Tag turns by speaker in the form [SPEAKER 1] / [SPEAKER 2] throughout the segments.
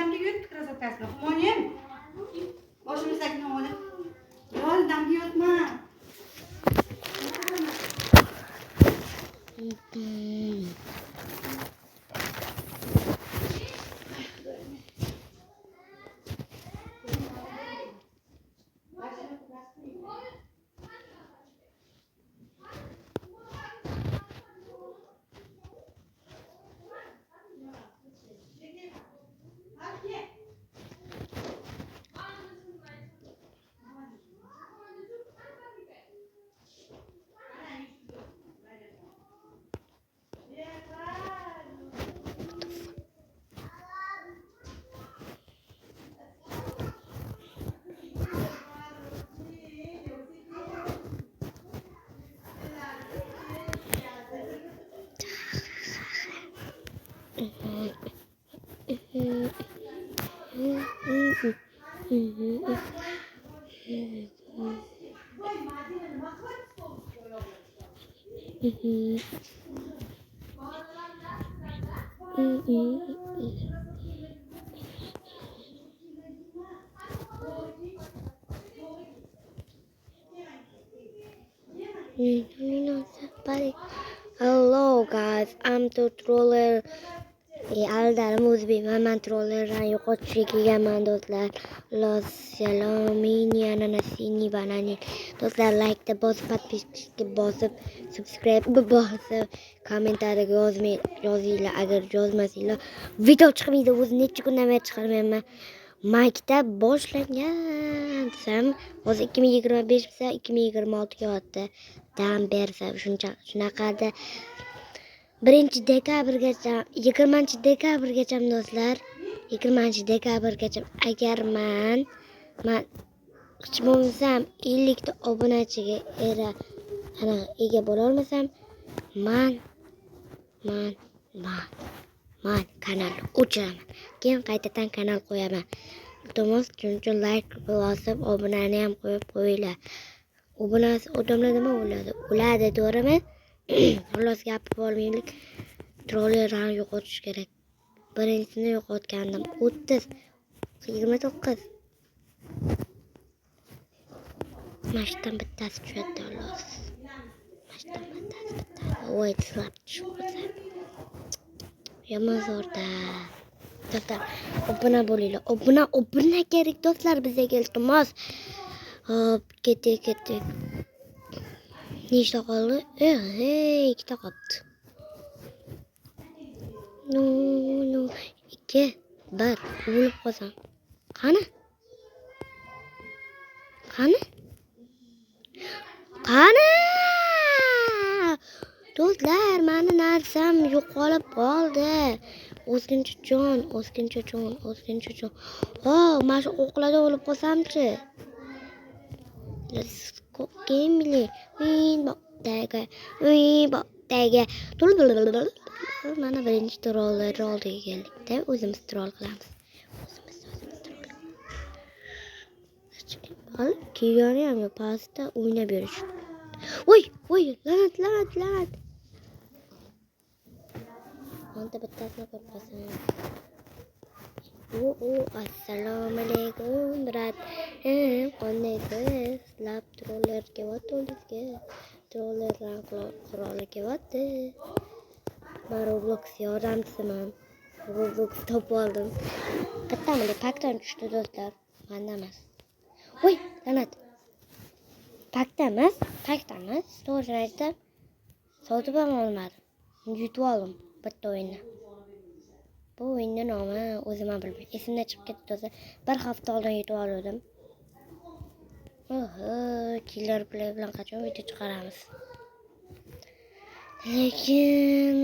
[SPEAKER 1] Yordamga yut krasotasiga. Humoyim. Boshimizdagini olib. Yordamga yutma.
[SPEAKER 2] Hello guys, I'm the troller. Aldarim o'zbekman trollerdan yo'qotishga kelganman do'stlar. Los Salomini ananasini banani. Do'stlar like bosib, подписчикка bosib, subscribe bosib, kommentariyaga yozinglar. Agar yozmasanglar video chiqmaydi. O'zi necha kundan beri chiqarmayman. Maktab boshlangan desam, hozir 2025 bo'lsa 2026 ga o'tdi. Dam bersa shunaqada 1-dekabrgacha 20-dekabrgacha do'stlar, 20-dekabrgacha agar men hech bo'lmasam 50 ta obunachiga ega bo'la olmasam, men kanal o'chiraman. Keyin qaytadan kanal qo'yaman. Iltimos uchun like bosib, obunani ham qo'yib qo'yinglar. Obunasi odamlar nima o'ladi, to'g'rimi? Xullas gapirib olmaylik. Trollerlarni yo'qotish kerak. Birinchisini yo'qotgandim. 30, 29. Mashtan bittasi tushadi xolos. Mashtan bittasi. Voy, slab tushdi. Yomon zo'rda. Do'stlar, obuna bo'linglar. Obuna kerak do'stlar bizga iltimos. Hop, ketdik. Nechta qoldi? Ikkita qoldi. No, 2, 1. O'lib qolsam. Qani? Do'stlar, meni narsam yo'qolib qoldi. O'zgincha jon. Mana shu o'qlarda o'lib qolsamchi. Let's go gamely. Mana birinchi troller oldiga keldik-da, o'zimiz troll qilamiz. Kiyani ham pastda o'ynab yurish. Voy, lanat. Onda bittasini ko'rpasan. Assalomu alaykum, brat. Qandaysiz? Lab trollerga o'tdingizga. Trollerlar qiroliga o'tdi. Men Roblox yordamchisiman. Roblox topib oldim. Qayerdan pakdan tushdi do'stlar. Menda emas. Voy, lanat. Pakdan emas. To'g'ri aytdim. Sotib ham olmadim. Yutib oldim bitta o'yinni. Bu o'yinning nomi o'zim ham bilmayman. Esimdan chiqib ketdi do'stlar. Bir hafta oldin yutib oldim. Killer Play bilan qachon video chiqaramiz? Lekin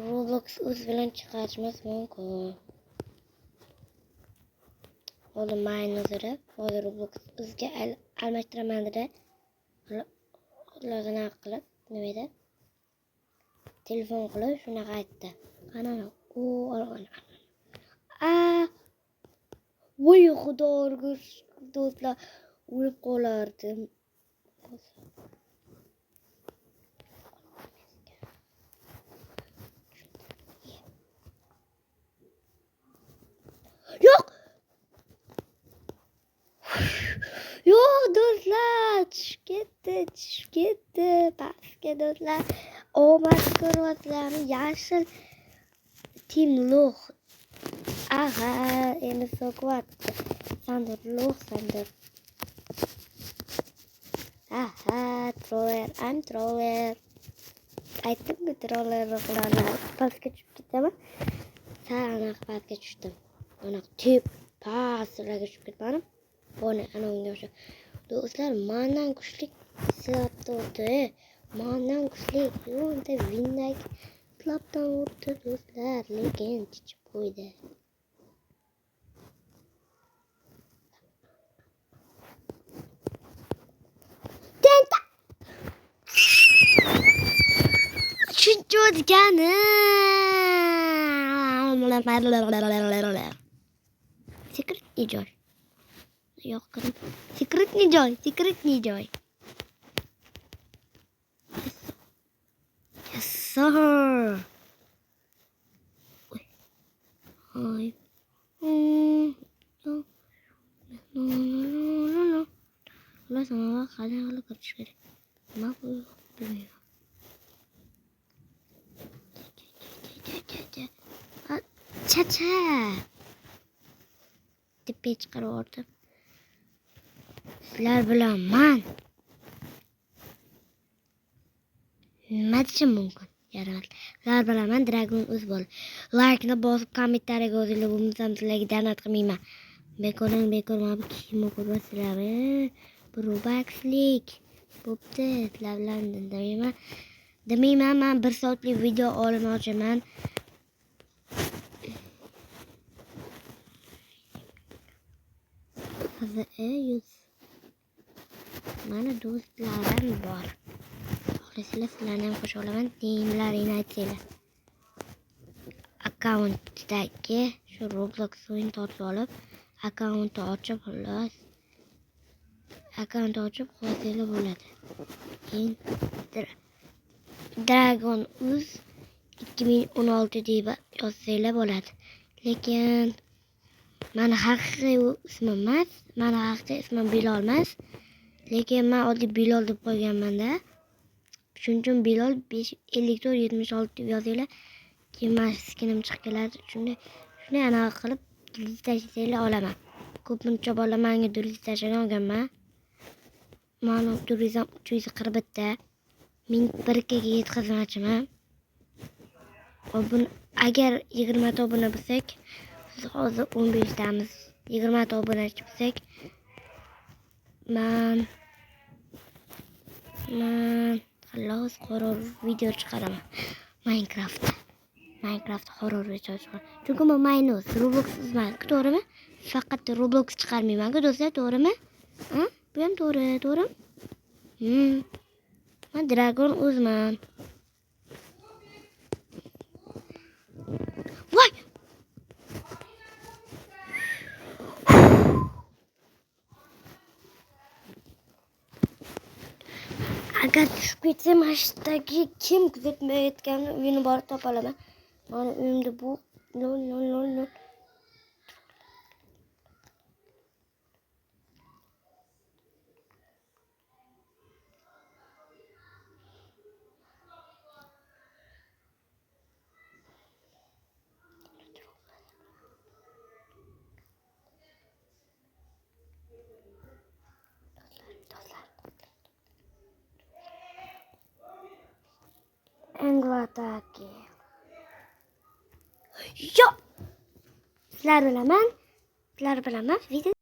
[SPEAKER 2] Roblox o'z bilan chiqarishimiz mumkin. Hozir maynozira, hozir Roblox o'zga almashtiraman-da. Login qilib, nima edi? Telefon qilib shunaqa aytdi. Qani, voy xudo urg'ur do'stlar, o'lib qolardim. tushib ketdi pastga do'stlar. Omad ko'ryapsizlarmi? Yashil Team Lux. Aha, endi so'kyapti. Sandir Lux, Sandir. Aha, troller, I'm troller. Aytdim-ku troller qiladi. Pastga tushib ketaman. Sana pastga tushdim. Mana tep pastlarga tushib ketmadim. Buni ana unga o'sha. Do'stlar, mendan kuchli slapda o'tdi. Mendan kuchli yo'lda windak slapdan o'tdi do'stlar, lekin chichib qo'ydi. Tenta. Shunchotgani. Secretni joy. Yo'q qidim. Secretni joy. Yes sir. Hi. Ular sana qanday qilib kirish kerak? Nima bu? Bilmayman. Cha. Tepaga chiqarib yubordim. Sizlar bilan men nima deyishim mumkin? Sizlar bilan men Dragon o'z bo'l. Like-ni bosib, kommentariyaga yozinglar. Bo'lmasam sizlarga donat qilmayman. Bekor mana bu kiyimni ko'rasizlarmi? Bu Robux'lik. Bo'pti, sizlar bilan demayman, men 1 soatlik video olmoqchiman. Mana do'stlarim bor. Sizlarni ham qo'shib olaman. Neyimlaringni aytsanglar. Akkauntdagi shu Roblox o'yin tortib olib, akkauntni ochib xolos. Akkauntni ochib qo'ysanglar bo'ladi. Keyin Dragon Uz 2016 deb yozsanglar bo'ladi. Lekin meni haqiqiy ismim emas. Meni haqiqiy ismim Bilol emas. Lekin men oddiy Bilol deb qo'yganman-da. Shuning uchun Bilol 5476 deb yozinglar. Keyin men skinim chiqib keladi. Shunday anaqa qilib durust tashlashinglar olaman. Ko'pincha bolalar menga durust tashlagan olganman. Meni durizam 341 ta. 1001 ga yetkazmoqchiman. Agar 20 ta obuna bo'lsak, hozir 15 tamiz. 20 ta obunachi bo'lsak, men xalos horror video chiqaraman. Minecraft horror video chiqaraman. Chunki men Minus Roblox emas, to'g'rimi? Faqat Roblox chiqarmayman-ku do'stlar, to'g'rimi? Ha? Bu ham to'g'rimi? Men Dragon o'zman. Voy! Agar tushib ketsam, hashtagi kim kuzatmayotganini uyini borib topa olaman. Mana uyimda bu lol. Anglataki. Yo! Sizlar bilaman. Video